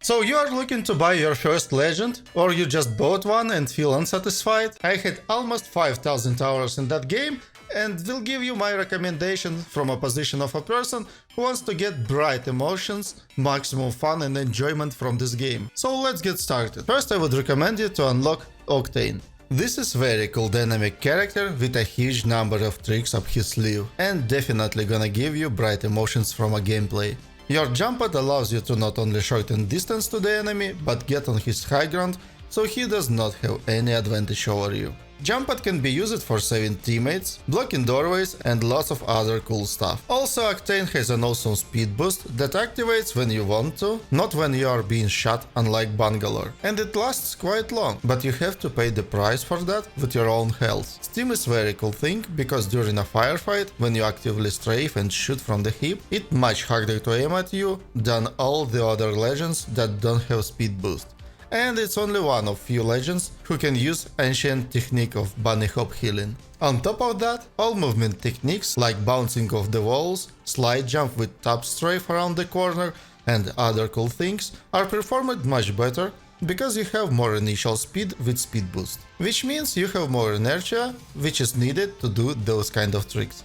So you are looking to buy your first legend, or you just bought one and feel unsatisfied? I had almost 5000 hours in that game and will give you my recommendation from a position of a person who wants to get bright emotions, maximum fun and enjoyment from this game. So let's get started. First I would recommend you to unlock Octane. This is very cool dynamic character with a huge number of tricks up his sleeve and definitely gonna give you bright emotions from a gameplay. Your jump pad allows you to not only shorten distance to the enemy, but get on his high ground, so he does not have any advantage over you. Jump pad can be used for saving teammates, blocking doorways and lots of other cool stuff. Also Octane has an awesome speed boost that activates when you want to, not when you are being shot, unlike Bangalore. And it lasts quite long, but you have to pay the price for that with your own health. Steam is very cool thing, because during a firefight, when you actively strafe and shoot from the hip, it's much harder to aim at you than all the other legends that don't have speed boost. And it's only one of few legends who can use ancient technique of bunny hop healing. On top of that, all movement techniques like bouncing off the walls, slide jump with top strafe around the corner and other cool things are performed much better because you have more initial speed with speed boost, which means you have more inertia, which is needed to do those kind of tricks.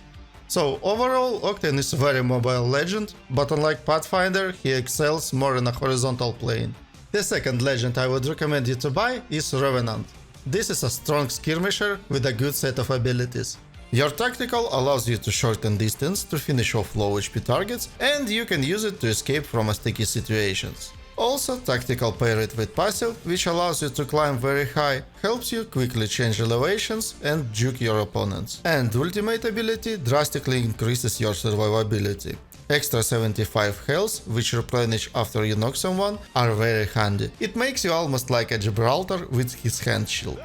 So overall, Octane is a very mobile legend, but unlike Pathfinder, he excels more in a horizontal plane. The second legend I would recommend you to buy is Revenant. This is a strong skirmisher with a good set of abilities. Your tactical allows you to shorten distance to finish off low HP targets, and you can use it to escape from sticky situations. Also, tactical paired with passive, which allows you to climb very high, helps you quickly change elevations and juke your opponents. And ultimate ability drastically increases your survivability. Extra 75 health, which replenish after you knock someone, are very handy. It makes you almost like a Gibraltar with his hand shield.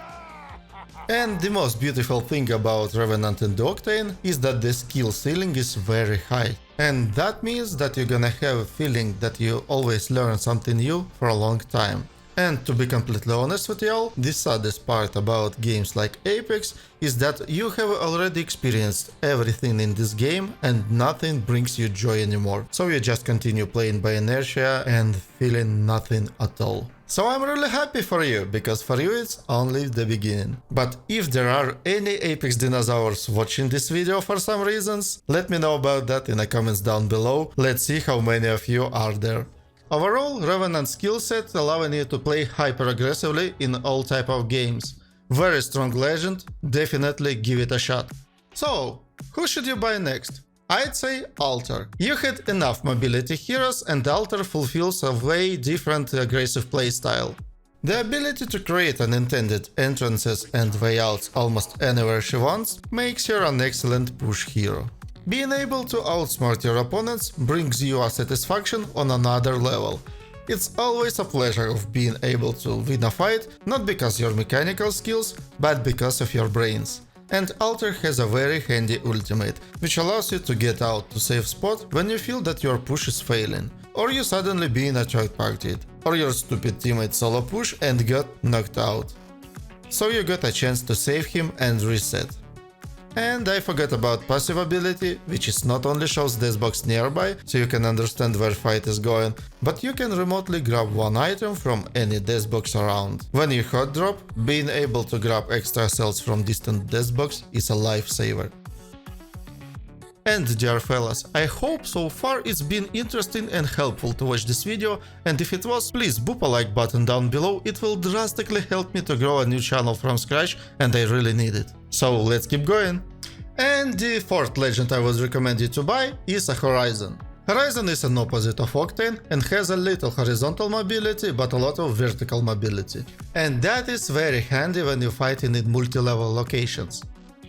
And the most beautiful thing about Revenant and Octane is that the skill ceiling is very high. And that means that you're gonna have a feeling that you always learn something new for a long time. And to be completely honest with y'all, the saddest part about games like Apex is that you have already experienced everything in this game and nothing brings you joy anymore. So you just continue playing by inertia and feeling nothing at all. So I'm really happy for you, because for you it's only the beginning. But if there are any Apex dinosaurs watching this video for some reasons, let me know about that in the comments down below. Let's see how many of you are there. Overall, Revenant skill set allowing you to play hyper aggressively in all type of games. Very strong legend, definitely give it a shot. So, who should you buy next? I'd say Alter. You had enough mobility heroes and Alter fulfills a way different aggressive playstyle. The ability to create unintended entrances and way outs almost anywhere she wants makes her an excellent push hero. Being able to outsmart your opponents brings you a satisfaction on another level. It's always a pleasure of being able to win a fight, not because your mechanical skills, but because of your brains. And Alter has a very handy ultimate, which allows you to get out to safe spot when you feel that your push is failing, or you suddenly being third-partied, or your stupid teammate solo push and got knocked out. So you got a chance to save him and reset. And I forgot about passive ability, which is not only shows this box nearby, so you can understand where fight is going, but you can remotely grab one item from any death box around. When you hot drop, being able to grab extra cells from distant death box is a lifesaver. And dear fellas, I hope so far it's been interesting and helpful to watch this video, and if it was, please boop a like button down below, it will drastically help me to grow a new channel from scratch and I really need it. So let's keep going. And the fourth legend I would recommend you to buy is a Horizon. Horizon is an opposite of Octane and has a little horizontal mobility but a lot of vertical mobility. And that is very handy when you're fighting in multi-level locations.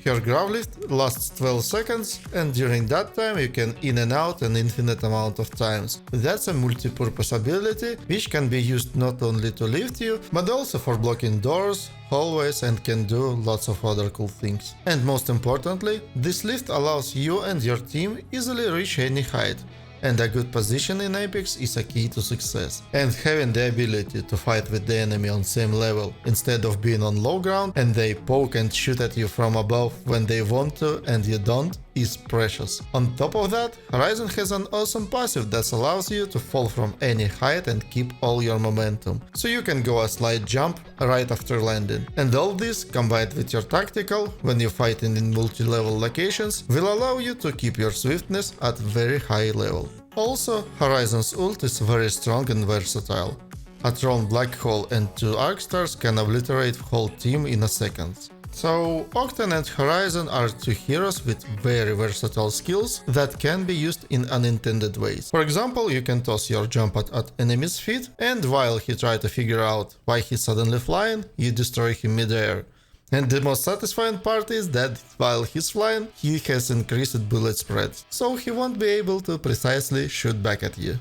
Her grab lift lasts 12 seconds and during that time you can in and out an infinite amount of times. That's a multi-purpose ability which can be used not only to lift you, but also for blocking doors, hallways and can do lots of other cool things. And most importantly, this lift allows you and your team easily reach any height. And a good position in Apex is a key to success. And having the ability to fight with the enemy on same level instead of being on low ground and they poke and shoot at you from above when they want to and you don't, is precious. On top of that, Horizon has an awesome passive that allows you to fall from any height and keep all your momentum, so you can go a slight jump right after landing. And all this, combined with your tactical, when you're fighting in multi-level locations, will allow you to keep your swiftness at very high level. Also, Horizon's ult is very strong and versatile. A thrown black hole and 2 arc stars can obliterate whole team in a second. So, Octane and Horizon are 2 heroes with very versatile skills that can be used in unintended ways. For example, you can toss your jump at enemy's feet, and while he tries to figure out why he's suddenly flying, you destroy him mid-air. And the most satisfying part is that while he's flying, he has increased bullet spread, so he won't be able to precisely shoot back at you.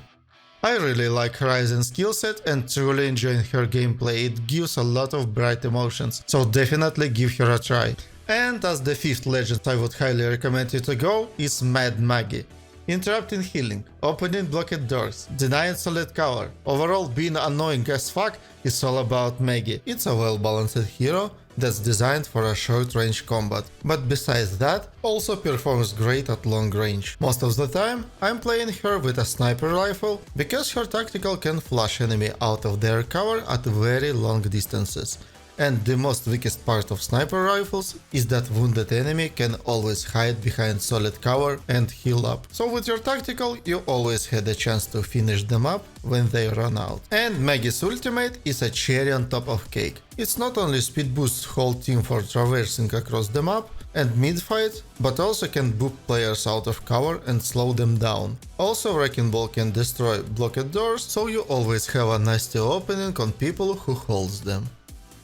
I really like Horizon's skillset and truly enjoying her gameplay. It gives a lot of bright emotions, so definitely give her a try. And as the 5th legend I would highly recommend you to go is Mad Magia. Interrupting healing, opening blocked doors, denying solid cover, overall being annoying as fuck is all about Magia. It's a well-balanced hero that's designed for a short-range combat, but besides that, also performs great at long range. Most of the time, I'm playing her with a sniper rifle, because her tactical can flush enemy out of their cover at very long distances. And the most weakest part of sniper rifles is that wounded enemy can always hide behind solid cover and heal up. So with your tactical, you always had a chance to finish them up when they run out. And Magia's ultimate is a cherry on top of cake. It's not only speed boosts whole team for traversing across the map and mid-fight, but also can boop players out of cover and slow them down. Also, Wrecking Ball can destroy blocked doors, so you always have a nasty opening on people who holds them.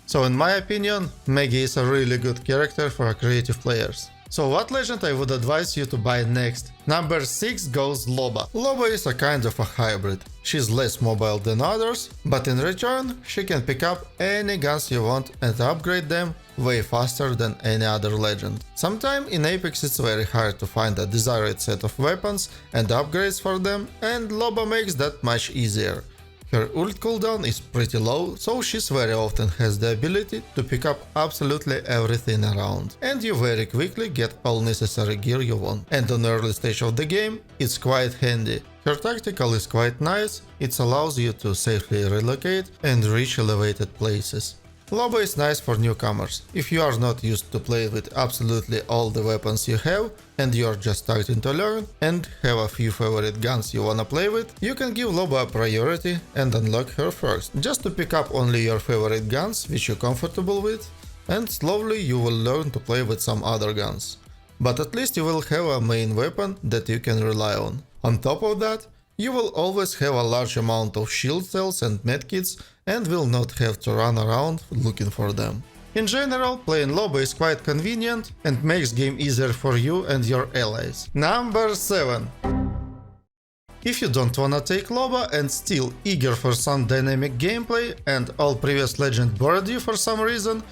So in my opinion, Magia is a really good character for creative players. So what legend I would advise you to buy next? Number 6 goes Loba. Loba is a kind of a hybrid. She's less mobile than others, but in return she can pick up any guns you want and upgrade them way faster than any other legend. Sometimes in Apex it's very hard to find a desired set of weapons and upgrades for them, and Loba makes that much easier. Her ult cooldown is pretty low, so she very often has the ability to pick up absolutely everything around, and you very quickly get all necessary gear you want. And on early stage of the game, it's quite handy. Her tactical is quite nice, it allows you to safely relocate and reach elevated places. Loba is nice for newcomers. If you are not used to play with absolutely all the weapons you have and you are just starting to learn and have a few favorite guns you wanna play with, you can give Loba a priority and unlock her first, just to pick up only your favorite guns which you're comfortable with, and slowly you will learn to play with some other guns. But at least you will have a main weapon that you can rely on. On top of that, you will always have a large amount of shield cells and medkits and will not have to run around looking for them. In general, playing Loba is quite convenient and makes game easier for you and your allies. Number 7. If you don't wanna take Loba and still eager for some dynamic gameplay and all previous legends bored you for some reason,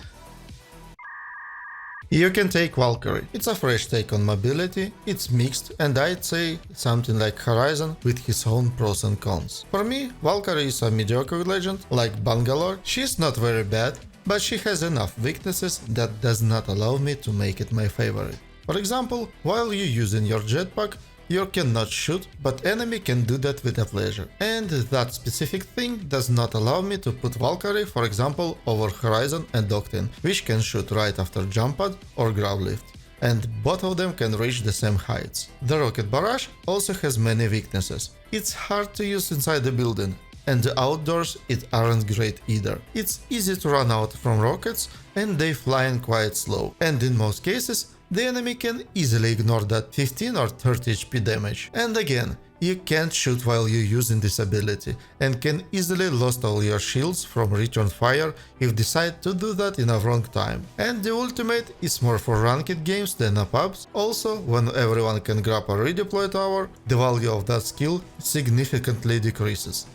you can take Valkyrie. It's a fresh take on mobility, it's mixed, and I'd say something like Horizon with his own pros and cons. For me, Valkyrie is a mediocre legend, like Bangalore. She's not very bad, but she has enough weaknesses that does not allow me to make it my favorite. For example, while you're using your jetpack, you cannot shoot, but enemy can do that with a pleasure. And that specific thing does not allow me to put Valkyrie, for example, over Horizon and Octane, which can shoot right after jump pad or grab lift. And both of them can reach the same heights. The rocket barrage also has many weaknesses. It's hard to use inside the building, and the outdoors it aren't great either. It's easy to run out from rockets and they flying quite slow, and in most cases the enemy can easily ignore that 15 or 30 HP damage. And again, you can't shoot while you're using this ability, and can easily lose all your shields from return fire if you decide to do that in a wrong time. And the ultimate is more for ranked games than a pubs. Also, when everyone can grab a redeploy tower, the value of that skill significantly decreases.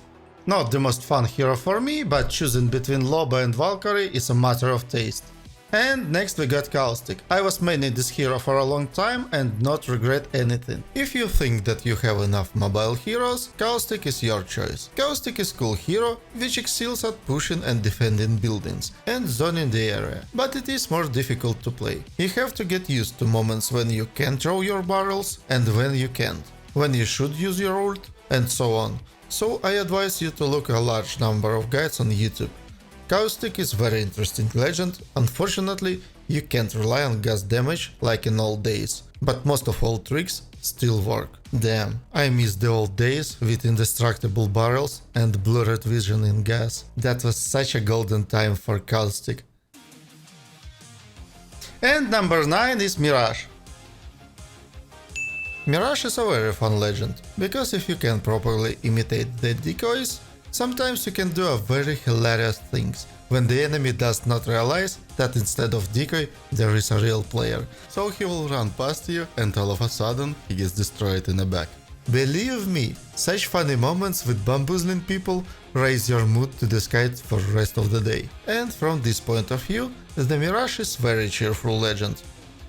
Not the most fun hero for me, but choosing between Loba and Valkyrie is a matter of taste. And next we got Caustic. I was maining this hero for a long time and not regret anything. If you think that you have enough mobile heroes, Caustic is your choice. Caustic is cool hero which excels at pushing and defending buildings and zoning the area, but it is more difficult to play. You have to get used to moments when you can throw your barrels and when you can't, when you should use your ult, and so on. So I advise you to look a large number of guides on YouTube. Caustic is very interesting legend. Unfortunately, you can't rely on gas damage like in old days, but most of all tricks still work. Damn, I miss the old days with indestructible barrels and blurred vision in gas. That was such a golden time for Caustic. And number 9 is Mirage. Mirage is a very fun legend, because if you can properly imitate the decoys, sometimes you can do a very hilarious things when the enemy does not realize that instead of decoy there is a real player. So he will run past you and all of a sudden he gets destroyed in the back. Believe me, such funny moments with bamboozling people raise your mood to the skies for the rest of the day. And from this point of view, the Mirage is very cheerful legend.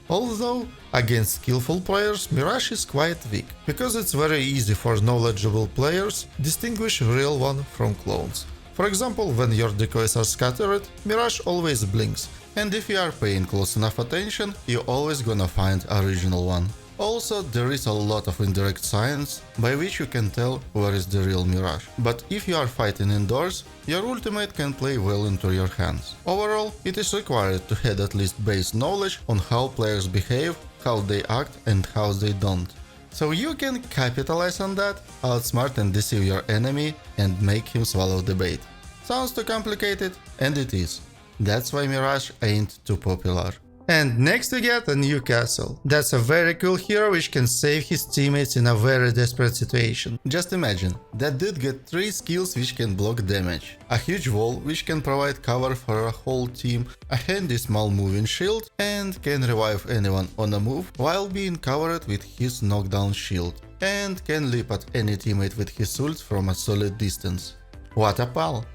Although, against skillful players, Mirage is quite weak, because it's very easy for knowledgeable players distinguish real one from clones. For example, when your decoys are scattered, Mirage always blinks, and if you are paying close enough attention, you always gonna find original one. Also, there is a lot of indirect signs by which you can tell where is the real Mirage. But if you are fighting indoors, your ultimate can play well into your hands. Overall, it is required to have at least base knowledge on how players behave, how they act and how they don't. So you can capitalize on that, outsmart and deceive your enemy and make him swallow the bait. Sounds too complicated? And it is. That's why Mirage ain't too popular. And next we get a Newcastle. That's a very cool hero which can save his teammates in a very desperate situation. Just imagine, that dude get 3 skills which can block damage, a huge wall which can provide cover for a whole team, a handy small moving shield, and can revive anyone on a move while being covered with his knockdown shield, and can leap at any teammate with his ult from a solid distance. What a pal!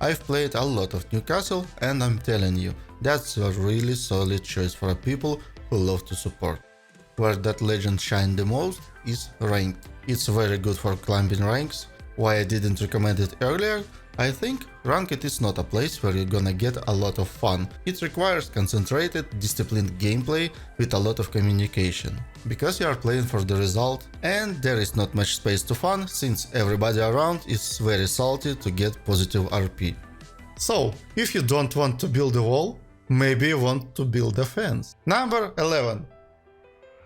I've played a lot of Newcastle and I'm telling you, that's a really solid choice for people who love to support. Where that legend shines the most is ranked. It's very good for climbing ranks. Why I didn't recommend it earlier? I think ranked is not a place where you're gonna get a lot of fun. It requires concentrated, disciplined gameplay with a lot of communication. Because you are playing for the result, and there is not much space to fun since everybody around is very salty to get positive RP. So, if you don't want to build a wall, maybe you want to build a fence. Number 11.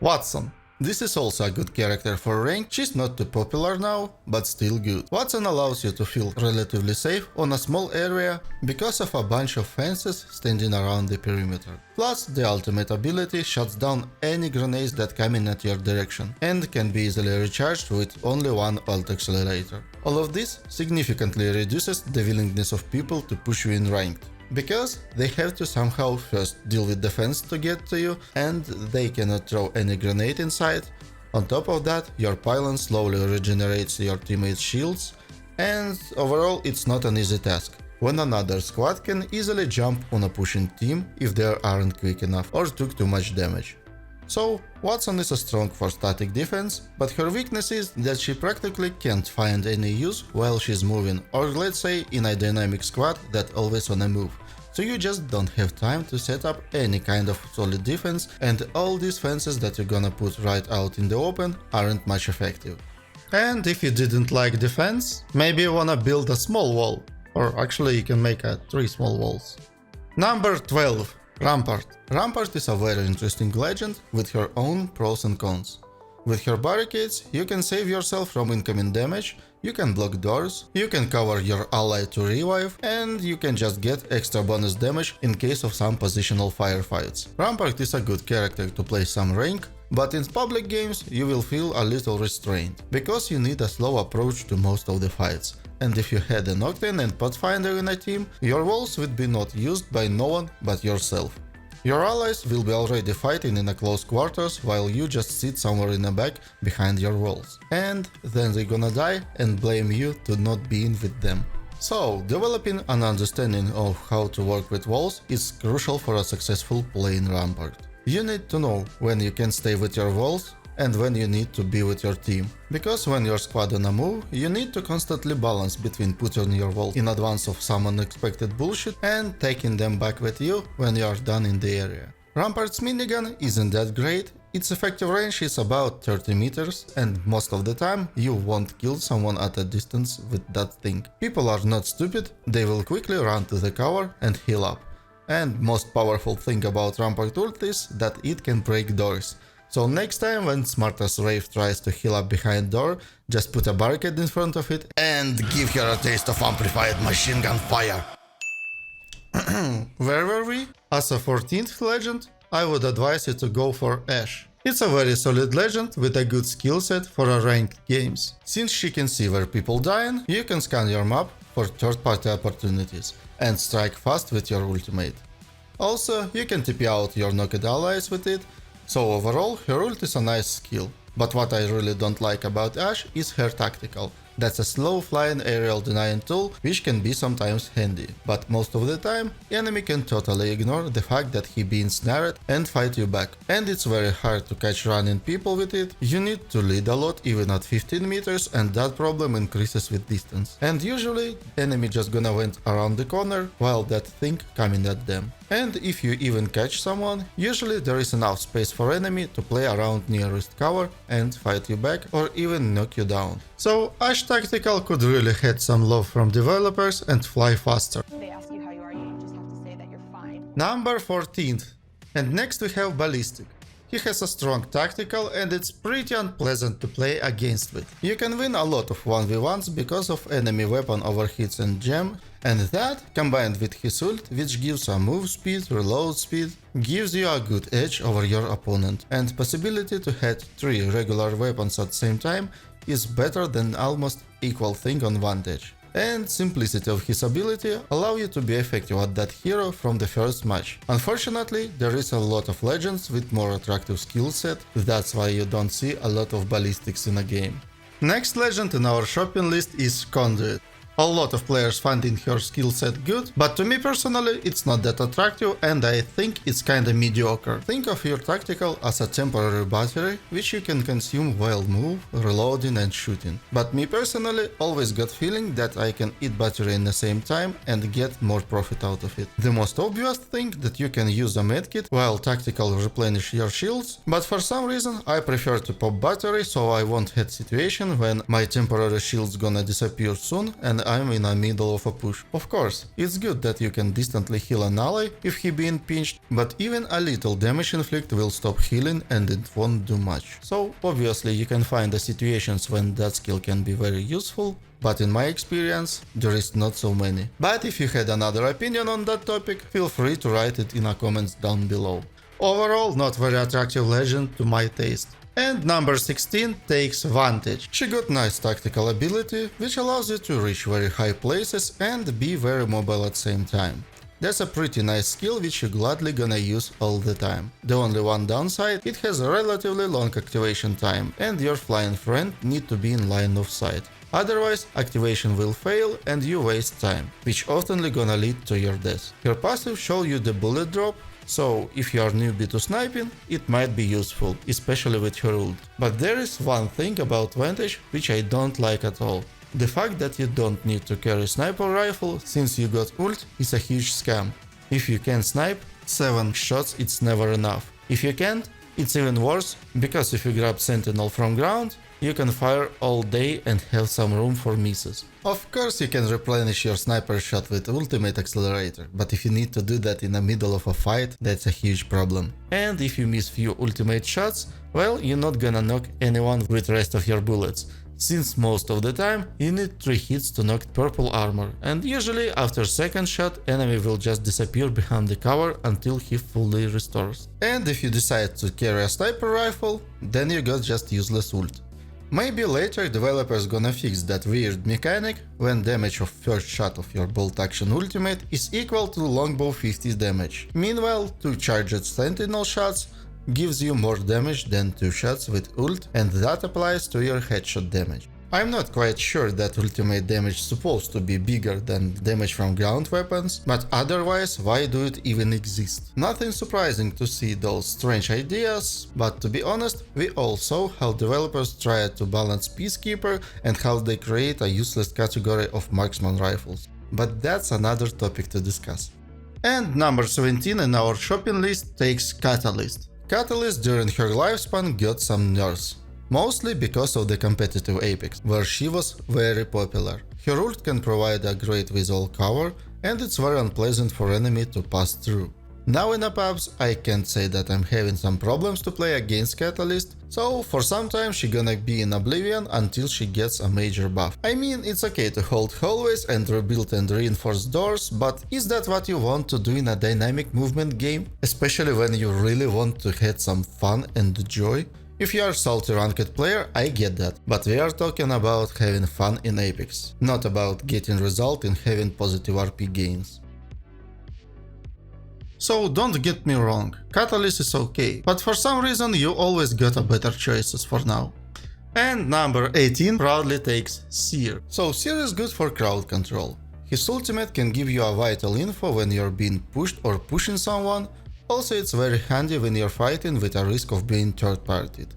Watson. This is also a good character for rank. She's not too popular now, but still good. Watson allows you to feel relatively safe on a small area because of a bunch of fences standing around the perimeter. Plus, the ultimate ability shuts down any grenades that come in at your direction and can be easily recharged with only one ult accelerator. All of this significantly reduces the willingness of people to push you in ranked, because they have to somehow first deal with defense to get to you and they cannot throw any grenade inside. On top of that, your pylon slowly regenerates your teammates' shields, and overall it's not an easy task, when another squad can easily jump on a pushing team if they aren't quick enough or took too much damage. So, Watson is a strong for static defense, but her weakness is that she practically can't find any use while she's moving, or let's say in a dynamic squad that always on a move. So you just don't have time to set up any kind of solid defense, and all these fences that you're gonna put right out in the open aren't much effective. And if you didn't like defense, maybe you wanna build a small wall, or actually you can make 3 small walls. Number 12. Rampart. Rampart is a very interesting legend with her own pros and cons. With her barricades, you can save yourself from incoming damage, you can block doors, you can cover your ally to revive, and you can just get extra bonus damage in case of some positional firefights. Rampart is a good character to play some rank, but in public games you will feel a little restrained, because you need a slow approach to most of the fights. And if you had an Octane and Pathfinder in a team, your walls would be not used by no one but yourself. Your allies will be already fighting in a close quarters while you just sit somewhere in the back behind your walls. And then they're gonna die and blame you to not being with them. So, developing an understanding of how to work with walls is crucial for a successful play in Rampart. You need to know when you can stay with your walls and when you need to be with your team. Because when your squad on a move, you need to constantly balance between putting your wall in advance of some unexpected bullshit and taking them back with you when you are done in the area. Rampart's minigun isn't that great, its effective range is about 30 meters and most of the time you won't kill someone at a distance with that thing. People are not stupid, they will quickly run to the cover and heal up. And most powerful thing about Rampart ult is that it can break doors. So next time when Smarta's Wraith tries to heal up behind door, just put a barricade in front of it and give her a taste of amplified machine gun fire. Where were we? As a 14th legend, I would advise you to go for Ashe. It's a very solid legend with a good skill set for a ranked games. Since she can see where people dying, you can scan your map for third-party opportunities and strike fast with your ultimate. Also, you can TP out your knocked allies with it, so overall her ult is a nice skill. But what I really don't like about Ashe is her tactical. That's a slow flying aerial denying tool which can be sometimes handy, but most of the time enemy can totally ignore the fact that he being snared and fight you back. And it's very hard to catch running people with it, you need to lead a lot even at 15 meters and that problem increases with distance. And usually enemy just gonna went around the corner while that thing coming at them. And if you even catch someone, usually there is enough space for enemy to play around nearest cover and fight you back or even knock you down. So Ashe tactical could really get some love from developers and fly faster. They ask you how you are, you just have to say that you're fine. Number 14th. And next we have Ballistic. He has a strong tactical and it's pretty unpleasant to play against with. You can win a lot of 1v1s because of enemy weapon overhits and jam, and that, combined with his ult, which gives a move speed, reload speed, gives you a good edge over your opponent, and possibility to hit 3 regular weapons at the same time is better than almost equal thing on Vantage. And simplicity of his ability allow you to be effective at that hero from the first match. Unfortunately, there is a lot of legends with more attractive skill set, that's why you don't see a lot of ballistics in a game. Next legend in our shopping list is Conduit. A lot of players finding her skill set good, but to me personally it's not that attractive and I think it's kinda mediocre. Think of your tactical as a temporary battery, which you can consume while move, reloading and shooting. But me personally always got feeling that I can eat battery in the same time and get more profit out of it. The most obvious thing that you can use a medkit while tactical replenish your shields, but for some reason I prefer to pop battery so I won't hit situation when my temporary shield's gonna disappear soon and I'm in the middle of a push. Of course, it's good that you can distantly heal an ally if he being pinched, but even a little damage inflict will stop healing and it won't do much. So obviously you can find the situations when that skill can be very useful, but in my experience there is not so many. But if you had another opinion on that topic, feel free to write it in the comments down below. Overall, not very attractive legend to my taste. And number 16 takes Vantage. She got nice tactical ability, which allows you to reach very high places and be very mobile at the same time. That's a pretty nice skill which you gladly gonna use all the time. The only one downside, it has a relatively long activation time and your flying friend need to be in line of sight. Otherwise, activation will fail and you waste time, which often gonna lead to your death. Her passive show you the bullet drop, so if you are newbie to sniping, it might be useful, especially with her ult. But there is one thing about Vantage which I don't like at all. The fact that you don't need to carry sniper rifle since you got ult is a huge scam. If you can snipe, 7 shots it's never enough. If you can't, it's even worse, because if you grab sentinel from ground, you can fire all day and have some room for misses. Of course you can replenish your sniper shot with ultimate accelerator, but if you need to do that in the middle of a fight, that's a huge problem. And if you miss few ultimate shots, well, you're not gonna knock anyone with rest of your bullets, since most of the time you need 3 hits to knock purple armor, and usually after second shot enemy will just disappear behind the cover until he fully restores. And if you decide to carry a sniper rifle, then you got just useless ult. Maybe later developers gonna fix that weird mechanic when damage of first shot of your bolt action ultimate is equal to longbow 50 damage. Meanwhile, 2 charged sentinel shots gives you more damage than 2 shots with ult, and that applies to your headshot damage. I'm not quite sure that ultimate damage is supposed to be bigger than damage from ground weapons, but otherwise why do it even exist? Nothing surprising to see those strange ideas, but to be honest, we all saw how developers tried to balance Peacekeeper and how they create a useless category of marksman rifles. But that's another topic to discuss. And number 17 in our shopping list takes Catalyst. Catalyst during her lifespan got some nerfs. Mostly because of the competitive Apex, where she was very popular. Her ult can provide a great visual cover, and it's very unpleasant for enemy to pass through. Now in a pubs, I can't say that I'm having some problems to play against Catalyst, so for some time she gonna be in oblivion until she gets a major buff. I mean, it's okay to hold hallways and rebuild and reinforce doors, but is that what you want to do in a dynamic movement game? Especially when you really want to have some fun and joy? If you are salty ranked player, I get that, but we are talking about having fun in Apex, not about getting result in having positive RP gains. So don't get me wrong, Catalyst is okay, but for some reason you always got a better choices for now. And number 18 proudly takes Seer. So Seer is good for crowd control. His ultimate can give you a vital info when you're being pushed or pushing someone. Also, it's very handy when you're fighting with a risk of being third-partied.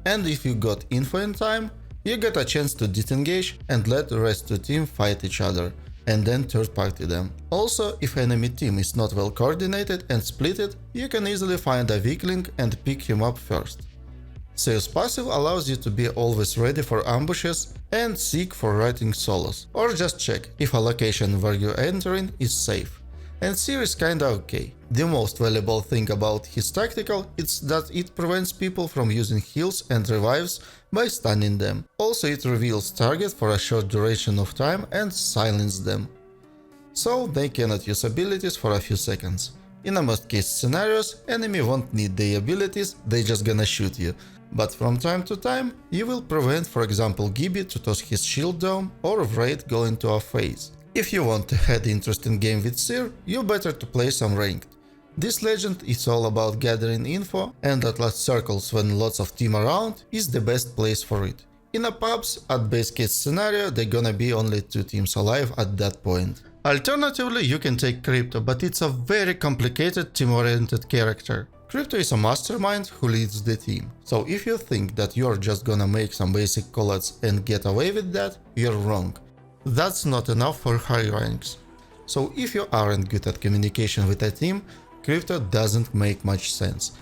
And if you got info in time, you get a chance to disengage and let the rest of the team fight each other, and then third-party them. Also, if enemy team is not well coordinated and splitted, you can easily find a weakling and pick him up first. Seer's passive allows you to be always ready for ambushes and seek for raiding solos, or just check if a location where you're entering is safe. And Seer is kinda okay. The most valuable thing about his tactical is that it prevents people from using heals and revives by stunning them. Also, it reveals target for a short duration of time and silences them, so they cannot use abilities for a few seconds. In a most case scenarios, enemy won't need the abilities, they just gonna shoot you. But from time to time, you will prevent, for example, Gibby to toss his shield dome or Wraith go into a phase. If you want to have interesting game with Seer, you better to play some ranked. This legend is all about gathering info, and at last circles when lots of team around is the best place for it. In a pubs, at base case scenario, they gonna be only 2 teams alive at that point. Alternatively, you can take Krypto, but it's a very complicated team-oriented character. Krypto is a mastermind who leads the team, so if you think that you're just gonna make some basic collabs and get away with that, you're wrong. That's not enough for high ranks. So if you aren't good at communication with a team, Krypto doesn't make much sense,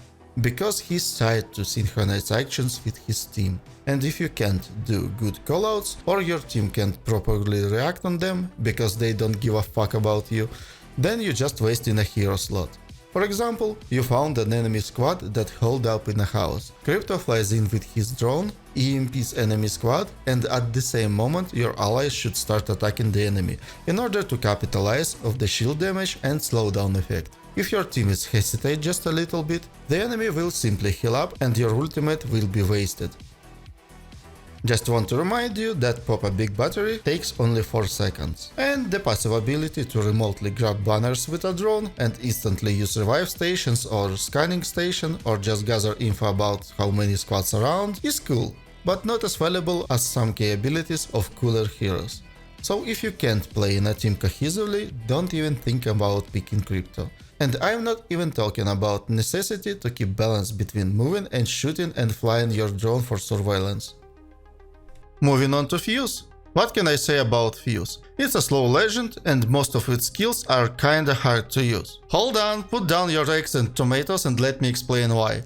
because he's tied to synchronize actions with his team. And if you can't do good callouts, or your team can't properly react on them because they don't give a fuck about you, then you're just wasting a hero slot. For example, you found an enemy squad that holed up in a house. Krypto flies in with his drone, EMPs enemy squad, and at the same moment your allies should start attacking the enemy in order to capitalize of the shield damage and slowdown effect. If your team is hesitate just a little bit, the enemy will simply heal up and your ultimate will be wasted. Just want to remind you that pop a big battery takes only 4 seconds. And the passive ability to remotely grab banners with a drone and instantly use revive stations or scanning station or just gather info about how many squads around is cool, but not as valuable as some key abilities of cooler heroes. So if you can't play in a team cohesively, don't even think about picking Krypto. And I'm not even talking about necessity to keep balance between moving and shooting and flying your drone for surveillance. Moving on to Fuse. What can I say about Fuse? It's a slow legend and most of its skills are kinda hard to use. Hold on, put down your eggs and tomatoes and let me explain why.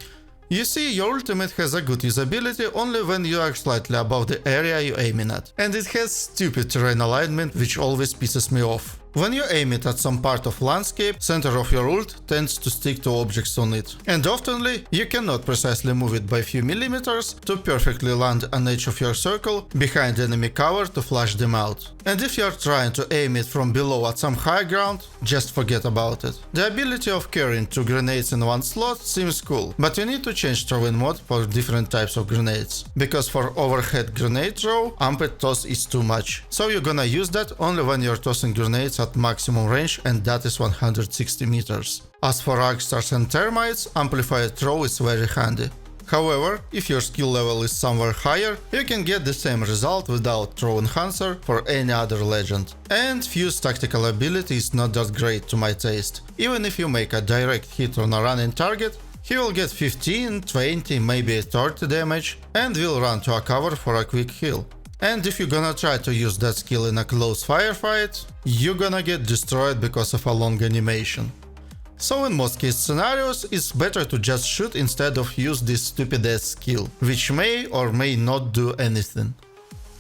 You see, your ultimate has a good usability only when you are slightly above the area you're aiming at. And it has stupid terrain alignment which always pisses me off. When you aim it at some part of landscape, center of your ult tends to stick to objects on it. And oftenly, you cannot precisely move it by few millimeters to perfectly land an edge of your circle behind enemy cover to flush them out. And if you are trying to aim it from below at some high ground, just forget about it. The ability of carrying 2 grenades in one slot seems cool, but you need to change throwing mode for different types of grenades. Because for overhead grenade throw, amped toss is too much. So you're gonna use that only when you're tossing grenades at maximum range, and that is 160 meters. As for arc stars and termites, amplified throw is very handy. However, if your skill level is somewhere higher, you can get the same result without Throw Enhancer for any other legend. And Fuse tactical ability is not that great to my taste. Even if you make a direct hit on a running target, he will get 15, 20, maybe 30 damage and will run to a cover for a quick heal. And if you're gonna try to use that skill in a close firefight, you're gonna get destroyed because of a long animation. So in most case scenarios, it's better to just shoot instead of use this stupid ass skill, which may or may not do anything.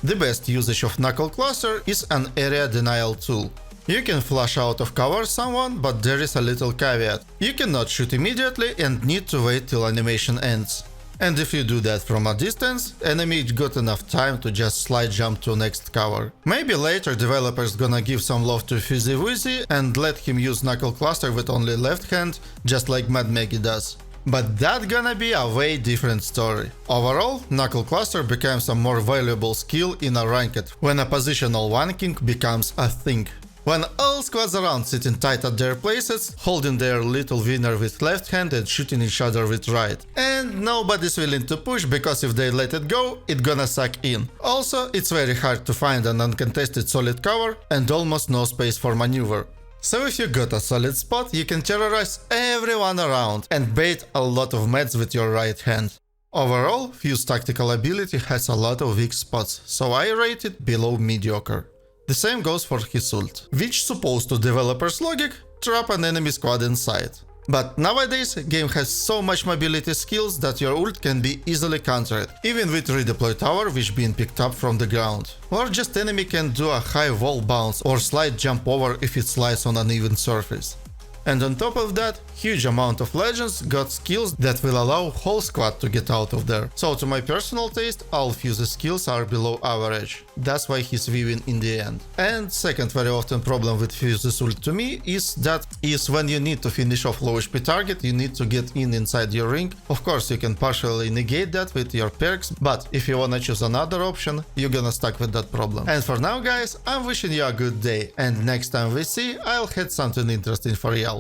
The best usage of Knuckle Cluster is an area denial tool. You can flash out of cover someone, but there is a little caveat. You cannot shoot immediately and need to wait till animation ends. And if you do that from a distance, enemy got enough time to just slide jump to next cover. Maybe later developers gonna give some love to Fuzzy Wuzzy and let him use Knuckle Cluster with only left hand, just like Mad Maggie does. But that gonna be a way different story. Overall, Knuckle Cluster becomes a more valuable skill in a ranked, when a positional wanking becomes a thing. When all squads around sitting tight at their places, holding their little winner with left hand and shooting each other with right. And nobody's willing to push, because if they let it go, it gonna suck in. Also, it's very hard to find an uncontested solid cover and almost no space for maneuver. So if you got a solid spot, you can terrorize everyone around and bait a lot of meds with your right hand. Overall, Fuse tactical ability has a lot of weak spots, so I rate it below mediocre. The same goes for his ult, which, supposed to developers' logic, trap an enemy squad inside. But nowadays, game has so much mobility skills that your ult can be easily countered, even with redeploy tower which being picked up from the ground. Or just enemy can do a high wall bounce or slide jump over if it slides on an uneven surface. And on top of that, huge amount of legends got skills that will allow whole squad to get out of there. So to my personal taste, all Fuse's skills are below average. That's why he's winning in the end. And second very often problem with Fuse's ult to me is when you need to finish off low HP target, you need to get inside your ring. Of course, you can partially negate that with your perks, but if you wanna choose another option, you're gonna stuck with that problem. And for now guys, I'm wishing you a good day, and next time we see, I'll have something interesting for y'all.